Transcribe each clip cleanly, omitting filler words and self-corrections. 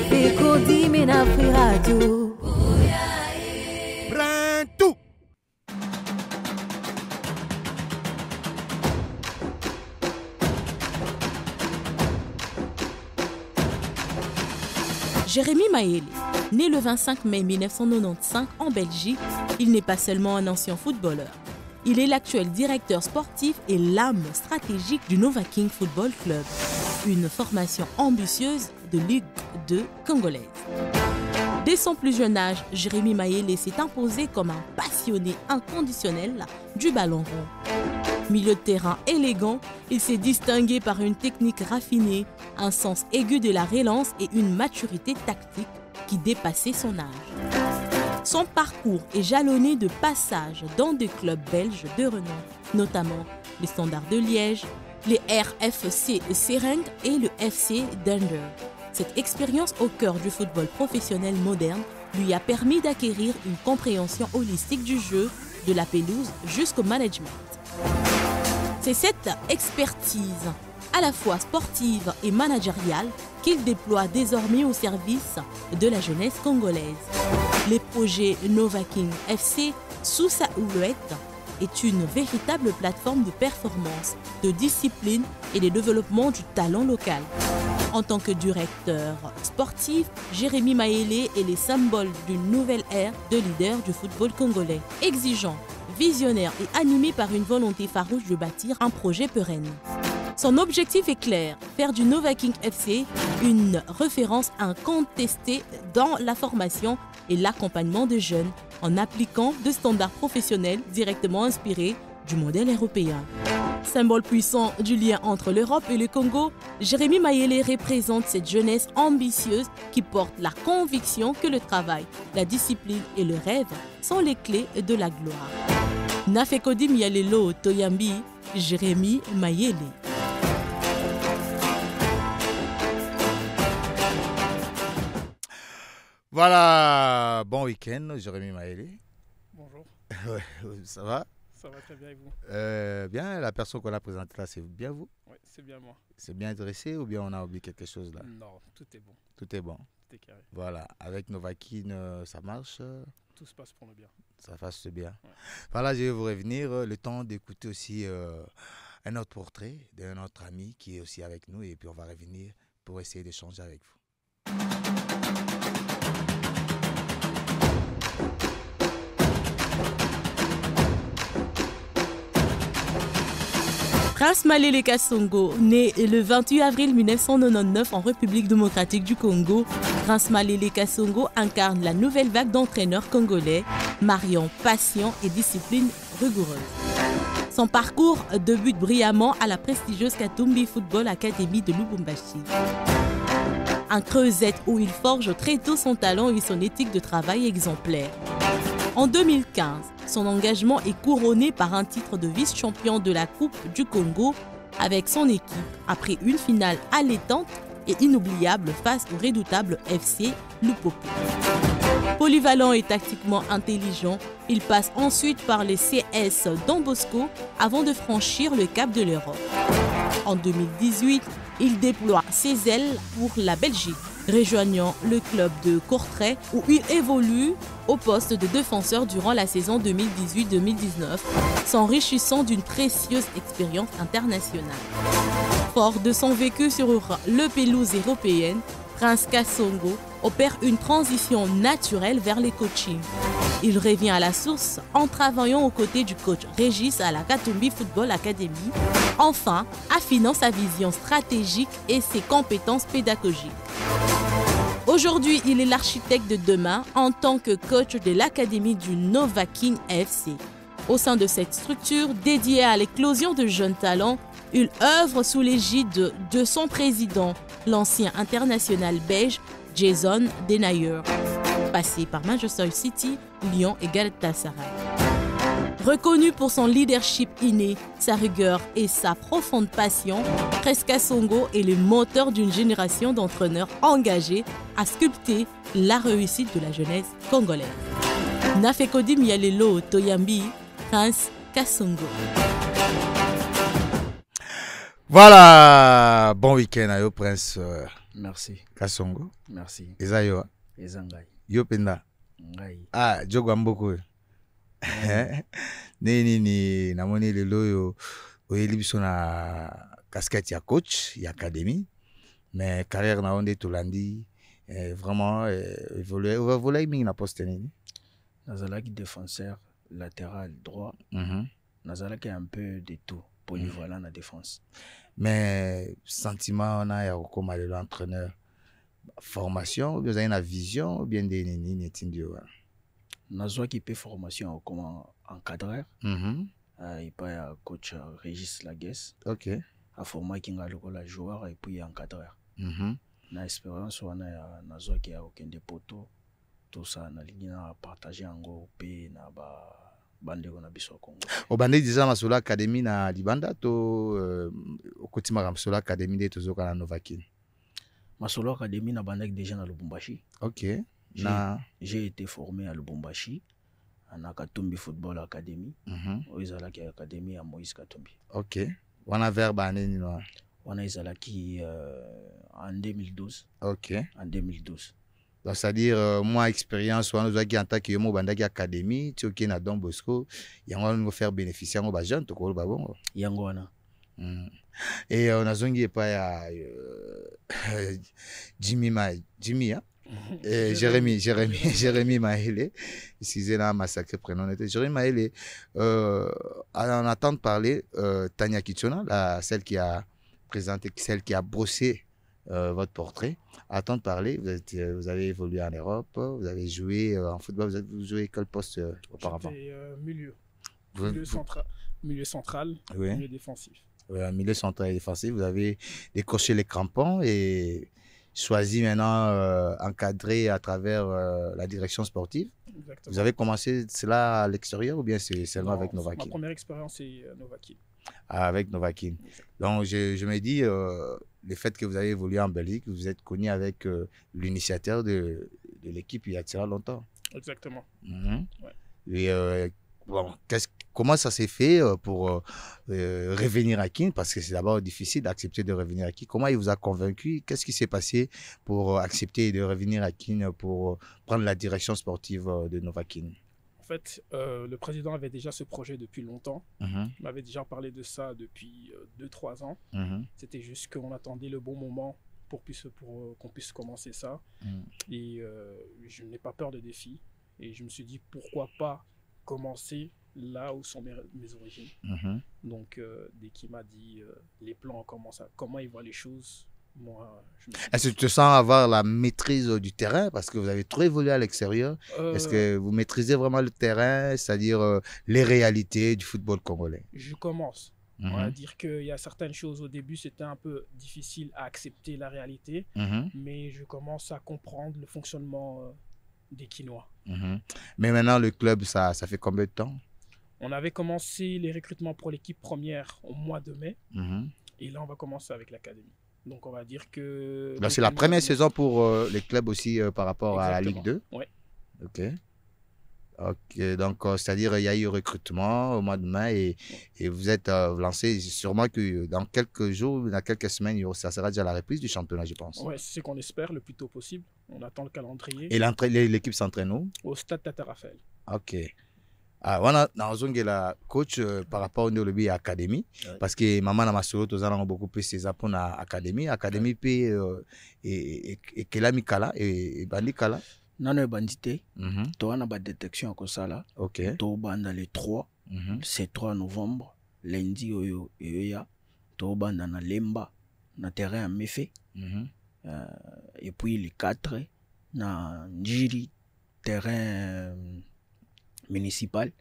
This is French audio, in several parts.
Fekodime na Free Radio. Prends tout. Jérémy Mayele, né le 25 mai 1995 en Belgique, il n'est pas seulement un ancien footballeur. Il est l'actuel directeur sportif et l'âme stratégique du Nova King Football Club, une formation ambitieuse de Ligue 2 congolaise. Dès son plus jeune âge, Jérémy Mayele s'est imposé comme un passionné inconditionnel du ballon rond. Milieu de terrain élégant, il s'est distingué par une technique raffinée, un sens aigu de la relance et une maturité tactique qui dépassait son âge. Son parcours est jalonné de passages dans des clubs belges de renom, notamment les Standards de Liège, les RFC Sering et le FC Dender. Cette expérience au cœur du football professionnel moderne lui a permis d'acquérir une compréhension holistique du jeu, de la pelouse jusqu'au management. C'est cette expertise, à la fois sportive et managériale, qu'il déploie désormais au service de la jeunesse congolaise. Les projets Nova King FC, sous sa houlette, est une véritable plateforme de performance, de discipline et de développement du talent local. En tant que directeur sportif, Jérémy Mayele est le symbole d'une nouvelle ère de leader du football congolais. Exigeant, visionnaire et animé par une volonté farouche de bâtir un projet pérenne. Son objectif est clair, faire du Nova King FC une référence incontestée dans la formation et l'accompagnement des jeunes en appliquant des standards professionnels directement inspirés du modèle européen. Symbole puissant du lien entre l'Europe et le Congo, Jérémy Mayele représente cette jeunesse ambitieuse qui porte la conviction que le travail, la discipline et le rêve sont les clés de la gloire. Nafekodi Mialelo Toyambi, Jérémy Mayele. Voilà, bon week-end, Jérémy Mayele. Bonjour. Ouais, ça va? Ça va très bien avec vous? Bien, la personne qu'on a présentée là, c'est bien vous? Oui, c'est bien moi. C'est bien dressé ou bien on a oublié quelque chose là? Non, tout est bon. Tout est bon. Tout est carré. Voilà, avec Nova King, ça marche? Tout se passe pour le bien. Ça passe bien. Ouais. Voilà, je vais vous revenir le temps d'écouter aussi un autre portrait d'un autre ami qui est aussi avec nous et puis on va revenir pour essayer d'échanger avec vous. Prince Malele Kasongo, né le 28 avril 1999 en République démocratique du Congo, Prince Malele Kasongo incarne la nouvelle vague d'entraîneurs congolais, mariant passion et discipline rigoureuse. Son parcours débute brillamment à la prestigieuse Katumbi Football Academy de Lubumbashi. Un creuset où il forge très tôt son talent et son éthique de travail exemplaire. En 2015, son engagement est couronné par un titre de vice-champion de la Coupe du Congo avec son équipe après une finale allaitante et inoubliable face au redoutable FC Lupopo. Polyvalent et tactiquement intelligent, il passe ensuite par les CS Don Bosco avant de franchir le cap de l'Europe. En 2018, il déploie ses ailes pour la Belgique, rejoignant le club de Courtrai où il évolue au poste de défenseur durant la saison 2018-2019, s'enrichissant d'une précieuse expérience internationale. Fort de son vécu sur le pelouse européenne, Prince Kasongo opère une transition naturelle vers les coachings. Il revient à la source en travaillant aux côtés du coach Régis à la Katumbi Football Academy, enfin affinant sa vision stratégique et ses compétences pédagogiques. Aujourd'hui, il est l'architecte de demain en tant que coach de l'Académie du Nova King FC. Au sein de cette structure dédiée à l'éclosion de jeunes talents, il œuvre sous l'égide de son président, l'ancien international belge Jason Denayer, passé par Manchester City, Lyon et Galatasaray. Reconnu pour son leadership inné, sa rigueur et sa profonde passion, Prince Kasongo est le moteur d'une génération d'entraîneurs engagés à sculpter la réussite de la jeunesse congolaise. Nafekodi Mialelo Toyambi, Prince Kasongo. Voilà, bon week-end à yo Prince Merci, Kasongo. merci. Eza yo, Eza ngai. yo penda. Ngai. Ah, jogo amboko. Ni namoni lelo yo oyeli biso na casquette ya coach ya académie, mais carrière na onde tolandi vraiment évoluer mingi na poste nini. Nazalaki défenseur latéral droit. Nazalaki un peu de tout, polyvalent na défense. Mais sentiment on a ya comme l'entraîneur formation, vous avez une vision ou bien des nini netindio. Nazwaki pe formation comme encadreur. Il pas ya coach Régis Laguesse. OK. A formé kinga lokola joueur et puis encadreur. Na expérience wana ya nazwaki ya okende poto. Tout ça na lingi na partager yango pe na bandeko na biso Congo. Obande déjà masolo académie na Libanda to okotima masolo académie de tozoka na Novakin. Masolo académie na bandaki déjà na Lubumbashi. OK. J'ai été formé à Lubumbashi à Katumbi Football Academy. Oizalaki Académie à Moïse Katumbi. OK. Wana verba nini no? Wana izalaki en 2012. OK. En 2012. Donc c'est-à-dire moi expérience wana ozaki en tant que yo bandaki académie, tu OK na Don Bosco, yango nous faire bénéficier ngo ba jeune to ko ba bongo. Yango wana. Et on a zongi pa ya Jimmy hein? Jérémy Maëlé, excusez la massacre prénom était Jérémy Maëlé. En attendant de parler, Tania Kitchona, celle qui a présenté, celle qui a brossé votre portrait, attendre de parler. Vous avez évolué en Europe, vous avez joué en football, vous avez joué quel poste auparavant? Milieu. Milieu central, oui. Milieu défensif. Milieu central et défensif, vous avez décroché les crampons et choisi maintenant encadré à travers la direction sportive. Exactement. Vous avez commencé cela à l'extérieur ou bien c'est seulement avec Novakin? Ma première expérience c'est Novakin. Avec Novakin. Donc je me dis, le fait que vous avez évolué en Belgique, vous êtes connu avec l'initiateur de l'équipe il y a déjà longtemps. Exactement. Ouais. Et bon, comment ça s'est fait pour revenir à Kin? Parce que c'est d'abord difficile d'accepter de revenir à Kin. Comment il vous a convaincu? Qu'est-ce qui s'est passé pour accepter de revenir à Kin pour prendre la direction sportive de Novakin? En fait, le président avait déjà ce projet depuis longtemps. Il m'avait déjà parlé de ça depuis 2-3 ans. C'était juste qu'on attendait le bon moment pour qu'on puisse commencer ça. Et je n'ai pas peur de défis. Et je me suis dit, pourquoi pas commencer là où sont mes origines. Donc, dès qu'il m'a dit les plans, comment il voit les choses, moi, je me suis dit... Est-ce que tu te sens avoir la maîtrise du terrain parce que vous avez trop évolué à l'extérieur? Est-ce que vous maîtrisez vraiment le terrain, c'est-à-dire les réalités du football congolais? Je commence. On va dire qu'il y a certaines choses au début, c'était un peu difficile à accepter la réalité, mais je commence à comprendre le fonctionnement des Kinois. Mais maintenant, le club, ça fait combien de temps? On avait commencé les recrutements pour l'équipe première au mois de mai. Et là, on va commencer avec l'académie. Donc, on va dire que... C'est la première saison pour les clubs aussi par rapport à la Ligue 2? Oui. OK. Donc, c'est-à-dire il y a eu recrutement au mois de mai et vous êtes lancé. Sûrement que dans quelques jours, dans quelques semaines, ça sera déjà la reprise du championnat, je pense. Oui, c'est ce qu'on espère le plus tôt possible. On attend le calendrier. Et l'équipe s'entraîne où? Au stade Tata Raphaël. OK. Wana na coach par rapport au lobby académie parce que maman na masolo tozana beaucoup plus ces apons na académie p et kela mikala et bandikala nano e bandité to wana ba détection ko sala. OK. To banda le 3 c'est 3 novembre lundi oyo ya to banda na Lemba na terrain à Méfé et puis le 4 na Njiri terrain municipal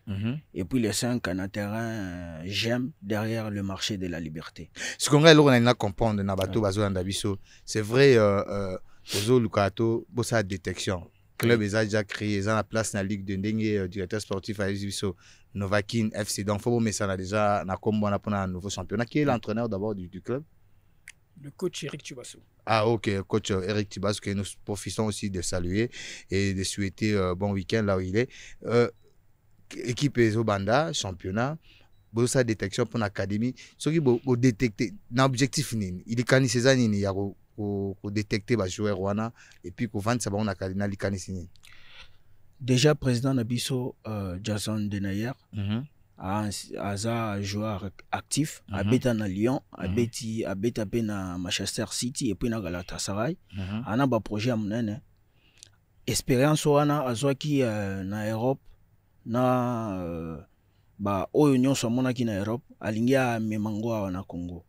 et puis les 5 en terrain GEM derrière le marché de la Liberté. Ce qu'on a comprendre na bateau bazo ndabiso, c'est vrai ozo lukato bossa détection. Club est déjà créé, ils ont la place dans la Ligue de Ndengue, directeur sportif à Ibiso, Novakin FC. Donc faut mettre ça déjà na combo na pour un nouveau championnat. Qui est l'entraîneur d'abord du club? Le coach Eric Tubasso. Ah ok, coach Eric Tubasso que nous profitons aussi de saluer et de souhaiter bon week-end là où il est. Équipe Ezobanda, championnat. bosa détection pour l'académie ce qui bo détecter l'objectif nini il est ces années il y a ko détecter ba joueur wana et puis ko vendre ça ba on académie il est déjà président Nabiso Jason Denayer aza joueur actif abeta na Lyon abeta pe na Manchester City et puis na Galatasaray ana ba projet amnene expérience wana azwaki na Europe na ba oyo nyonso amonaki na Europe alingi amemango awa na Congo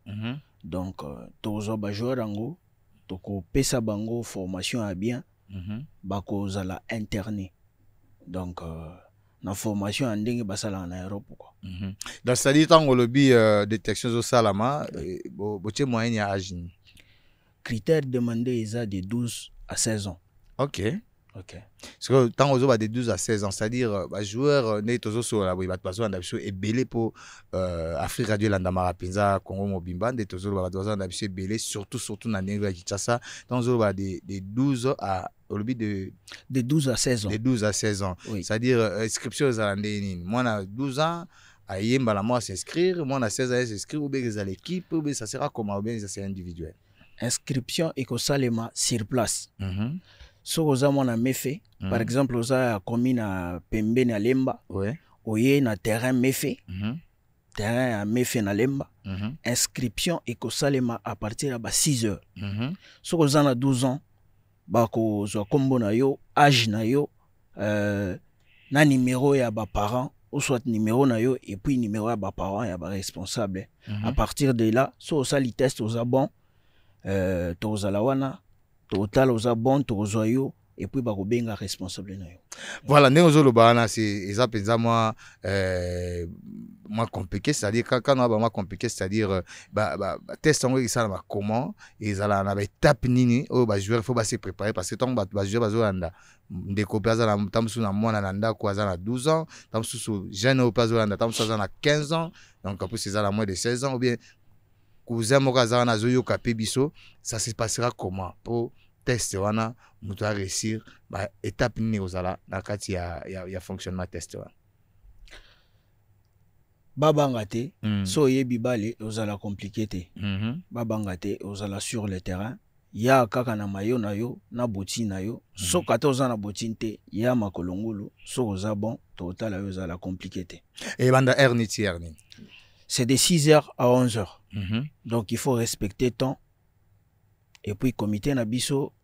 donc tozo ba joueur yango tokopesa bango formation ya bien bakozala interné donc na formation ndenge basala na Europe quoi. Donc ça dit tant lobby détection au salama boche moyen ya âge. Critère demandé est de 12 à 16 ans. OK. Parce que tant aux de 12 à 16 ans, c'est-à-dire bah joueur né tozo sur la boîte passation d'absolu et belé pour Afrique Radio Landamara Penza Congo Mobimba de tozo ba tozo d'absolu belé surtout na Nengo Kinshasa tant aux de 12 à au lobby de 12 à 16 ans. De 12 à 16 ans. Oui. C'est-à-dire inscription aux Alandénines. Moi na 12 ans à Yemba moi s'inscrire, moi na 16 ans s'inscrire ou bien à l'équipe ou bien ça sera comment ou bien ça c'est individuel. Inscription et salema sur place. So oza mwana mefe par exemple oza commune à Pembe na Lemba oye na terrain mefe terrain à mefe na Lemba inscription et salema à partir de 6 heures so oza na 12 ans bako zo kombo na yo âge na yo na numéro ya ba parents ou soit numéro na yo et puis numéro ya ba parents ya ba responsable à partir de là so osali test oza bon to la wana total oza bon to yo et puis ba ko benga responsable na yo. Voilà né ozolo bana c'est ça penza moi compliqué c'est-à-dire quand on a moi compliqué c'est-à-dire test on ça va comment et ça là na ba étape nini o ba joueur faut ba se préparer parce que tant ba joueur ba zolanda ndeko plaza na tamsu na mwana na ndako aza na 12 ans tamsu jeune au plaza na tamsu aza na 15 ans donc après c'est ça la moins de 16 ans ou bien cousin mokaza na zoyo kapé biso ça se passera comment pour test wana mutu a réussir ba étape ni ozala na kati ya fonctionnement test wana babanga te so yebi bale ozala compliqué te babanga te ozala sur le terrain ya kaka na mayo na yo na boti na yo so kata oza na boti te ya makolongolo so oza bon total yo ozala compliqué te et banda erni c'est de 6h à 11h. Donc il faut respecter temps. Et puis comité na biso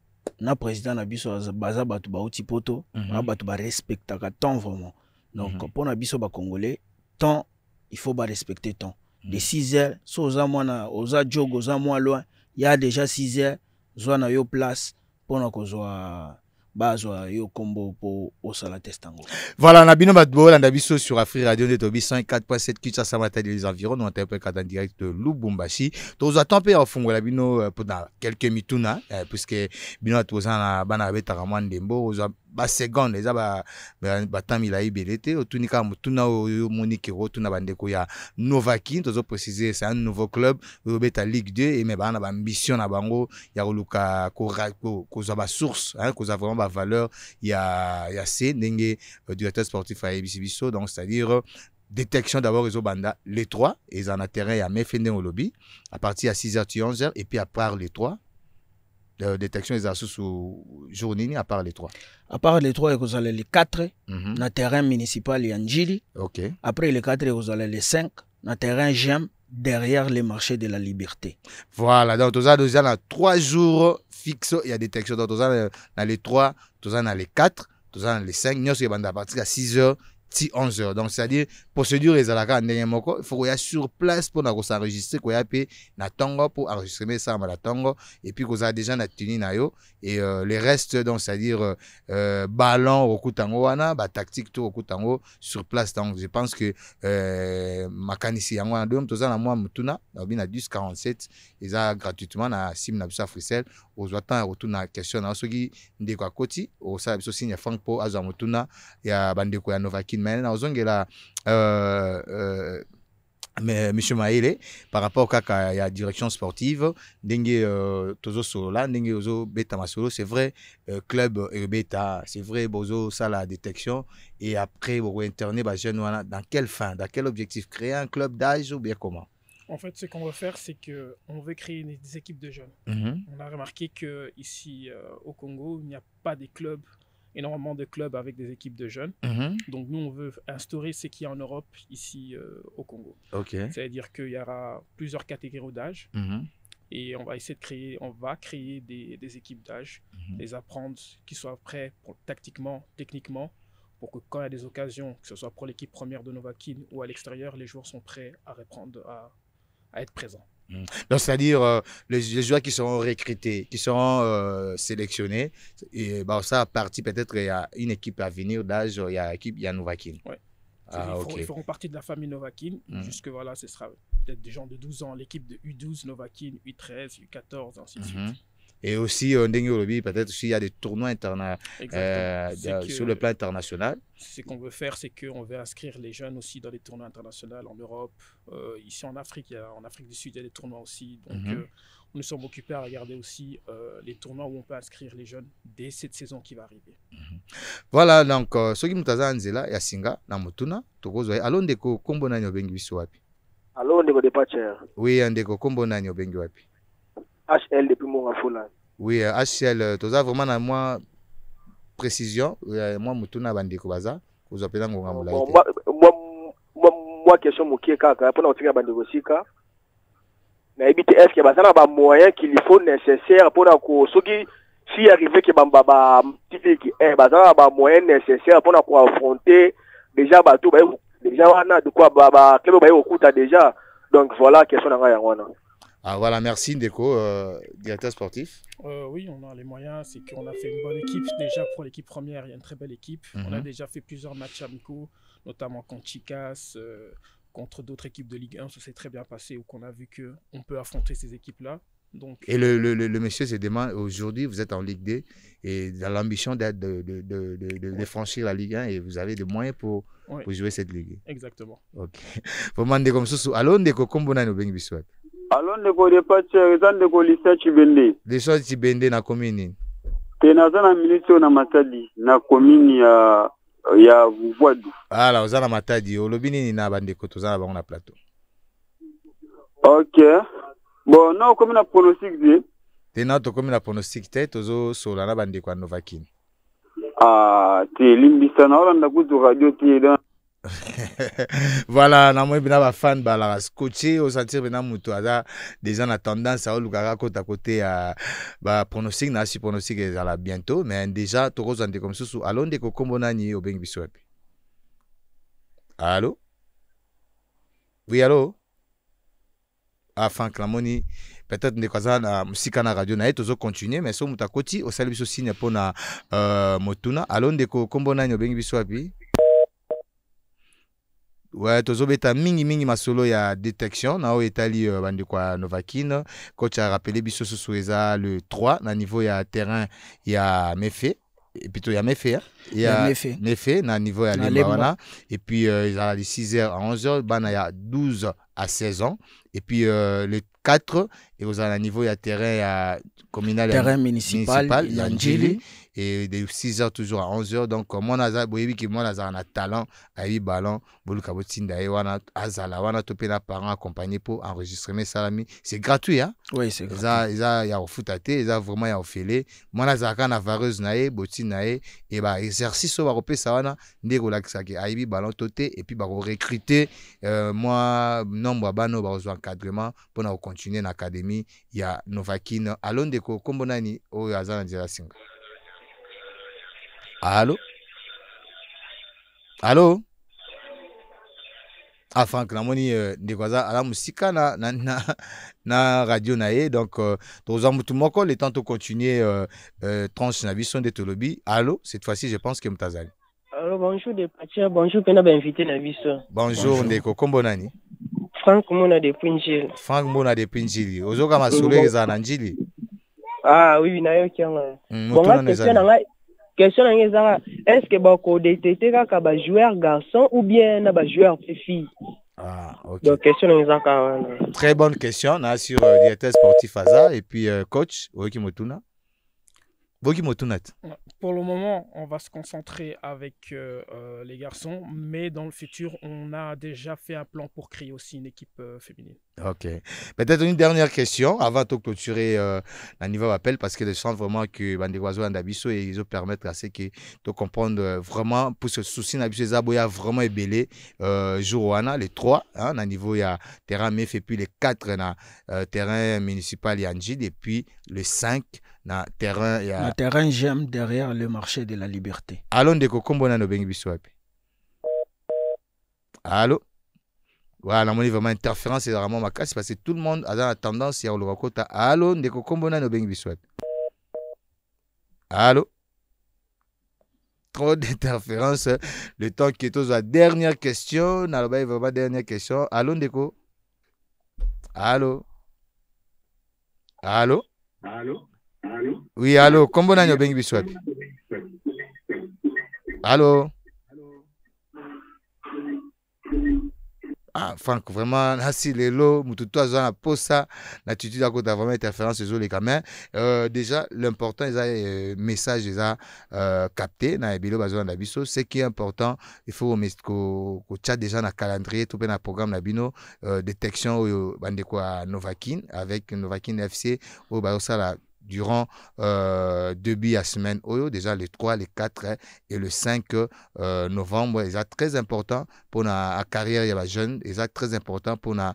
na président na biso baza batu ba uti poto, batu ba respecter ka temps vraiment. Donc pour na biso ba congolais, temps il faut ba respecter temps. De 6h, so oza mwana oza jogo oza mwa loin, il y a déjà 6h, zo na yo place pour na kozwa bazwa yo kombo po osala testango. Voilà, na bino batbo la ndabiso sur Afrique Radio de Tobi 104.7 Kinshasa Samata les environs, nous interprétons en direct de Lubumbashi. Tous attend pe au fond la bino pendant quelques mituna puisque bino tozana bana beta ramwan dembo ba seconde eza ba tamila ibelete otunika mutuna oyo monike rotuna bandeko ya Novakin tozo préciser c'est un nouveau club beta Ligue 2 et mais bana ba ambition na bango ya luka ko za ba source hein ko za vraiment ba valeur ya C ndenge directeur sportif à Ebisibiso donc c'est-à-dire détection d'abord les banda les trois ils en a terrain ya mefende au lobby à partir à 6h 11h et puis à part les trois détection des assos sous journée à part les trois. À part les trois, vous allez les 4 na terrain municipal Yanjili. OK. Après les 4, vous allez les 5 na terrain GEM derrière les marchés de la Liberté. Voilà, donc vous avez déjà 3 jours fixes, il y a détection donc vous avez dans les 3, vous avez dans les 4, vous avez dans les 5, nous sommes à partir de 6h 11h. Donc c'est-à-dire procédure les alaka ndenge moko, il faut qu'on y sur place pour s'enregistrer qu'on y a pe na tongo pour enregistrer ça à la tongo et puis qu'on a déjà na tuni na yo et les restes donc c'est-à-dire ballon au kutango wana ba tactique tout au kutango sur place. Donc je pense que makanisi yango na dom toza na moi mutuna na bina 1047 ils a gratuitement na sim na bisa Frisel aux attend retour na question na soki ndeko akoti au sa biso signe franc po aza mutuna ya bandeko ya Novakin mais na ozongela Mais monsieur Maïle, par rapport à la direction sportive, tozo solo dengue ozo beta masolo, c'est vrai club beta, c'est vrai bozo ça la détection et après vous interner dans quelle fin, dans quel objectif, créer un club d'âge ou bien comment? En fait, ce qu'on veut faire, c'est qu'on veut créer des équipes de jeunes. On a remarqué qu'ici au Congo, il n'y a pas énormément de clubs avec des équipes de jeunes. Donc nous, on veut instaurer ce qu'il y a en Europe, ici au Congo. C'est-à-dire qu'il y aura plusieurs catégories d'âge et on va essayer de créer des équipes d'âge, les apprendre, qu'ils soient prêts tactiquement, techniquement, pour que quand il y a des occasions, que ce soit pour l'équipe première de Novakin ou à l'extérieur, les joueurs sont prêts à répondre, à être présents. Donc, c'est-à-dire les joueurs qui seront recrutés, qui seront sélectionnés, et ça a parti peut-être, il y a une équipe à venir d'âge, il y a Novakin. Ouais. Ils feront partie de la famille Novakin. Jusque voilà, ce sera peut-être des gens de 12 ans, l'équipe de U12, Novakin, U13, U14, ainsi de suite. Et aussi, peut-être s'il y a des tournois sur le plan international. Ce qu'on veut faire, c'est qu'on veut inscrire les jeunes aussi dans les tournois internationaux en Europe. Ici en Afrique, en Afrique du Sud, il y a des tournois aussi. Donc, nous sommes occupés à regarder aussi les tournois où on peut inscrire les jeunes dès cette saison qui va arriver. Voilà, donc, ce qui nous a dit, c'est Singa, Namotuna, Togozoe, allons de Kombo Nani Obengi Biswapi. Allons de Dépatcher. Oui, un de Kombo Nani Obengi Wapi. HL depuis Mongafola. Oui, HL, tu as vraiment à moi précision. Moi, Mutuna Bandeko Baza, vous appelez Ngonga Moulaïte. Moi, question Mouké Kaka, pour nous tirer Bandeko Sika. Mais est-ce qu'il y a des moyens qu'il faut nécessaires pour que si arrivé que Bamba des moyens nécessaires pour affronter déjà bateau déjà on a de quoi club déjà. Donc voilà question dans Ah voilà, merci Ndeko, directeur sportif. Oui, on a les moyens, c'est qu'on a fait une bonne équipe déjà pour l'équipe première, il y a une très belle équipe. On a déjà fait plusieurs matchs amicaux, notamment contre Chicas, contre d'autres équipes de Ligue 1, ça s'est très bien passé, où qu'on a vu qu'on peut affronter ces équipes-là. Donc, et le monsieur se demande, aujourd'hui vous êtes en Ligue 2 et dans l'ambition de franchir la Ligue 1 et vous avez des moyens pour jouer cette Ligue. Exactement. Ok. Pour demander comme ça, alors Ndeko Kombona no bengi biswat. Alors Ndeko Dépatcher, Ndeko Lisa Chibende. Lisa Chibende na commune. Tenaza na milicio na Matadi na commune ya Vuvoadu. Ah, ozana Matadi, olobini ni na bandeko tozana bango na plateau. Ok. Bon, non, comme na pronostic dit. Tena to comme na pronostic te tozo sola na bandeko ya Novakin. Ah, te limbisa na olanda kutu radio te dans. Voilà, na moi bina ba fan ba la scotché au sentir bina muto ada des gens a tendance à lukaka côté à côté à ba pronostic na si pronostic ezala bientôt mais déjà to kozande comme ça allons de kombo nani au bengi biswapi. Allô? Oui, allô? Ah, Franck Lamoni, peut-être ne kaza na musika na radio na tozo continuer mais so mutakoti au salut biso signe pour na motuna allons de kombo nani au bengi biswapi. Ouais, tozo beta mingi masolo ya détection na o etali bandi kwa Novakin. Coach a rappelé biso eza le 3 na niveau ya terrain ya Mefe et plutôt ya Mefe il y a Mefe na niveau ya Lembawana et puis ils a de 6h à 11h bana ya 12 à 16 ans et puis le 4 et aux à niveau ya terrain communal terrain municipal ya Njili et de 6h toujours à 11h donc moi naza boyebi ki moi naza na talent à 8 ballons boluka botinda e wana azala wana topena parents accompagné pour enregistrer salami c'est gratuit hein. Oui, c'est gratuit. Ils ya foutaté ils vraiment ya ofélé moi naza kana vareuse nae botina e et ba exercice ba kopesa wana ndeko lakisaki a 8 ballons toté et puis ba recruter moi nombre bano ba zo encadrement pour na continuer na académie ya Novakin allons de kombo nani o azana dira singa. Allô? Allô? Ah, Franck, la moni de quoi ça? À la musique, na radio nae, donc, dans un moutou les temps de continuer tranche na vision de Tolobi. Allô? Cette fois-ci, je pense que Mtazali. Alors, bonjour, Dépatcher, bonjour, Pena invité na vision. Bonjour, Ndeko, Kombonani. Franck Mona de Punjili. Franck Mona de Punjili. Ozoka masole za nanjili. Ah, oui, na yo kianga. Bon, question est-ce que beaucoup détecter comme joueur garçon ou bien na joueur fille? Ah, ok. Donc, question très bonne question sur directeur sportif Aza et puis coach Woki Motuna. Pour le moment, on va se concentrer avec les garçons, mais dans le futur, on a déjà fait un plan pour créer aussi une équipe féminine. Ok. Peut-être une dernière question avant de clôturer le niveau appel, parce que je sens vraiment que Bandegwazo et Andabiso et ils permettent à ce que de comprendre vraiment pour ce souci Nabiso Zaboya vraiment ébélé jour les 3 hein, à niveau il y a terrain MEF et puis les 4 na terrain municipal Yanjid et puis le 5 na terrain il y a terrain j'aime derrière le marché de la liberté. Allô ndeko kombona no bengi biso wapi? Allô? Voilà, on a vraiment interférence, c'est vraiment ma casse parce que tout le monde a la tendance à le raconter. Allô, ndeko kombona no bengi biswat. Allô? Trop d'interférence. Le temps qui est la dernière question. Naloba vraiment dernière question. Allô, ndeko? Allô? Allô? Allô? Oui, allô. Kombona no bengi biswat. Allô? Ah, Franck, vraiment, si les lots, Moututo a la posa, l'attitude à côté vraiment interférence sur les caméras. Déjà, l'important, ils ont message, ils ont capté, dans les bilans basés dans biso. Ce qui est important, il faut qu'on chat déjà dans le calendrier, tout le programme Nabino, détection au Novakin, avec Novakin FC, au Bayosa durant 2 billes à semaine, déjà les 3, les 4 et le 5 novembre, c'est très important pour la carrière des jeunes, c'est très important pour la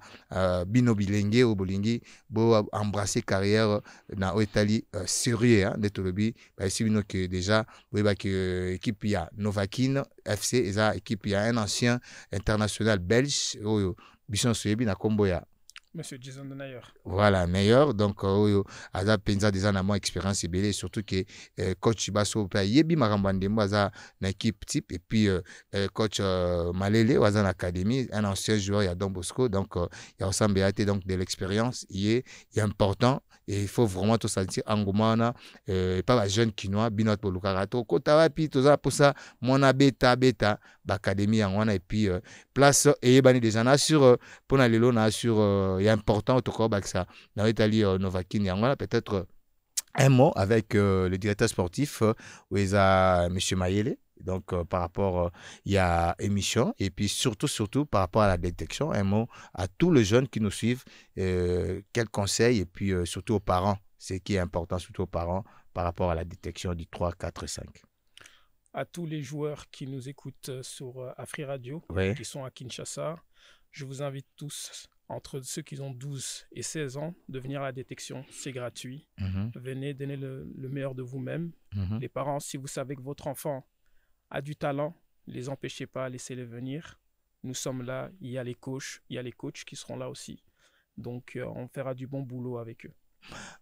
bino bilingue ou bolingi, pour embrasser carrière dans l'Italie sérieux, de tout le bi, ici que déjà, vous voyez que l'équipe il y a Novakin FC, et ça équipe il y a un ancien international belge, Bisson Suyebi na Komboya. Monsieur Jason Denayer. Voilà, meilleur. Donc, Aza Penza déjà n'a moins expérience et surtout que coach Basso Yebi Marambandemo Aza une équipe type et puis coach Malele Aza l'académie, un ancien joueur il y a Don Bosco, donc il y a ensemble donc de l'expérience, il est important et il faut vraiment tout sentir engouement pas la jeune quinoa binot polukarato kota wapi toza pour ça mon beta l'académie en et puis place et bani déjà na sur pour na lelo na sur il est important au Toko Baksa. Dans l'Italie, Novakin, il peut-être un mot avec le directeur sportif, où il y a M. Mayele. Donc, par rapport, il y a émission. Et puis, surtout, par rapport à la détection, un mot à tous les jeunes qui nous suivent. Quels conseils, et puis surtout aux parents. Ce qui est important, surtout aux parents, par rapport à la détection du 3, 4, 5. À tous les joueurs qui nous écoutent sur Afri Radio, oui, qui sont à Kinshasa, je vous invite tous, entre ceux qui ont 12 et 16 ans, de venir à la détection. C'est gratuit. Venez donner le meilleur de vous-même. Les parents, si vous savez que votre enfant a du talent, ne les empêchez pas, laissez-les venir. Nous sommes là, il y a les coachs qui seront là aussi. Donc, on fera du bon boulot avec eux.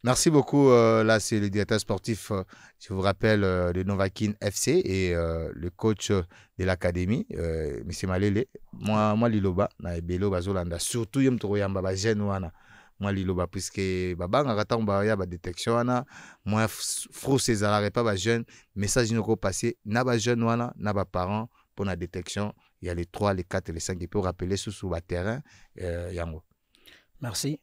Merci beaucoup. Là, c'est le directeur sportif, je vous rappelle, de Novakin FC et le coach de l'académie, M. Malele. Moi, Liloba, na Ebelo Bazolanda. Surtout, je me trouve en baba jeune wana. Moi, Liloba, puisque baba ngata mbaya ba détection wana. Moi, frou César pas ba jeune. Message nous passer na ba jeune wana, na ba parents pour la détection. Il y a les 3, les 4 et les 5 qui peuvent rappeler sous le terrain. Yango. Merci.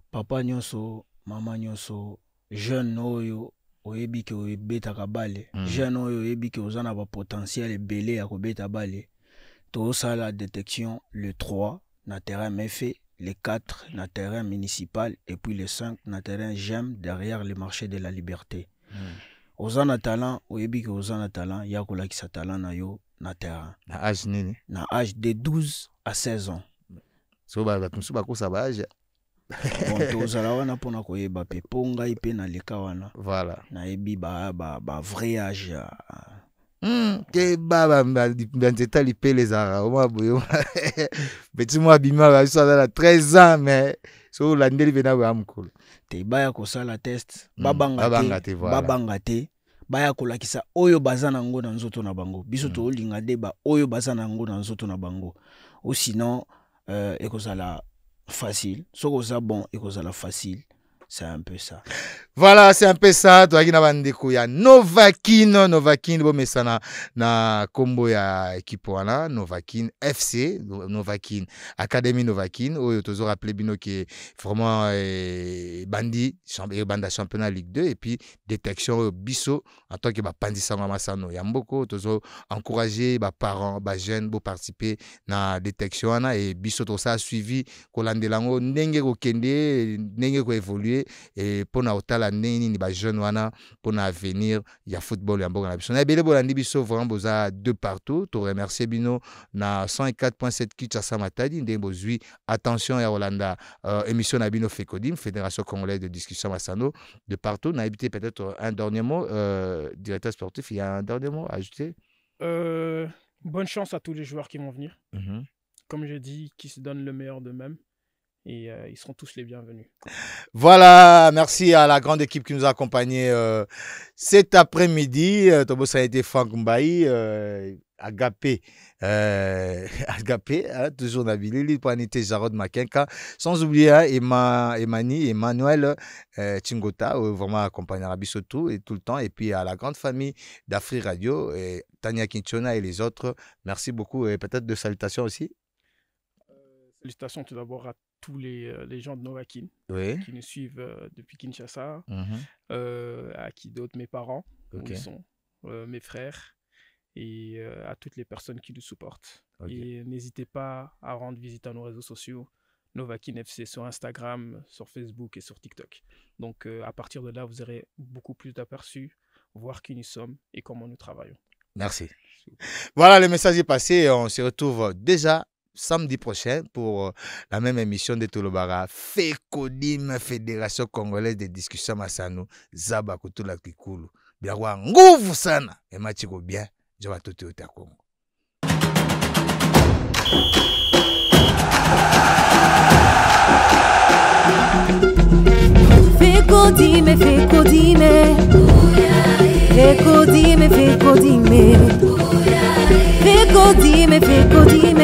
Papa nyonso. Mama nyonso jeune oyo oyebi ke obetaka bale jeune oyo oyebi ke ozana ba potentiel ebele ya kobeta bale to sala détection le 3 na terrain MEFE, le 4 na terrain municipal et puis le 5 na terrain GEM derrière le marché de la liberté. Ozana talent oyebi ke ozana talent ya kolakisa talent na yo na terrain na âge nini na âge de 12 à 16 ans. So ba ko sa ba âge tozala wana mpona koyeba pe po ngai mpe naleka wana voilà nayebi ba vrai âge ke baba banzeta lipele ezalaka oma boye petit mwa abima biso aza na 13 ans mais so olandeli mpe na boya mokolo te baya kosala test babanga te baya kolakisa oyo baza nango na nzoto na bango biso toolinga de ba oyo baza nango na nzoto na bango ou sinon ekozala facile. Ce que ça bon et que ça la facile. C'est un peu ça. Voilà, c'est un peu ça. Toi qui n'as pas Novakin, bon mais ça na combo ya équipe wana Novakin FC, Novakin Académie Novakin. Où toujours rappelé bino qui est vraiment bandi championnat Ligue 2 et puis détection biso en tant que bandi sangwa masano. Yamboko toujours encourager ba parents, ba jeunes pour participer na détection wana et biso tout ça suivi kolandelango ndenge ko kende ndenge ko évoluer et pour na otala neni ni ba jeune wana pour na avenir il y a football ya mboka na biso na belé bolandi biso vraiment boza de partout to remercier bino na 104.7 Kinshasa Matadi ndenge bozui attention ya Rolanda émission na bino Fekodim Fédération Congolaise de discussion Masano de partout na habité peut-être un dernier mot directeur sportif, il y a un dernier mot à ajouter. Bonne chance à tous les joueurs qui vont venir. Comme je dis, qui se donnent le meilleur d'eux-mêmes. Et ils seront tous les bienvenus. Voilà, merci à la grande équipe qui nous a accompagnés cet après-midi. Tobo, ça a été Franck Mbaye, Agapé, toujours Nabili, Panité Jarod Makenka, sans oublier Emmanuel Chingota, vraiment accompagné à Bissotou et tout le temps. Et puis à la grande famille d'Afri Radio, Tania Kinchona et les autres. Merci beaucoup et peut-être de salutations aussi. Salutations tout d'abord à tous les gens de Novakin qui nous suivent depuis Kinshasa, à qui d'autres, mes parents, où ils sont, mes frères, et à toutes les personnes qui nous supportent. Et n'hésitez pas à rendre visite à nos réseaux sociaux, Novakin FC sur Instagram, sur Facebook et sur TikTok. Donc à partir de là, vous aurez beaucoup plus d'aperçus, voir qui nous sommes et comment nous travaillons. Merci. Voilà, le message est passé. On se retrouve déjà samedi prochain pour la même émission de Tolobara Fekodim, Fédération Congolaise de discussion Masano Zaba Kutula Kikulu Biawa nguvu sana et machiko bien Java Tote Ota Congo. Fekodime Fekodime Fekodime Fekodime Fekodime Fekodime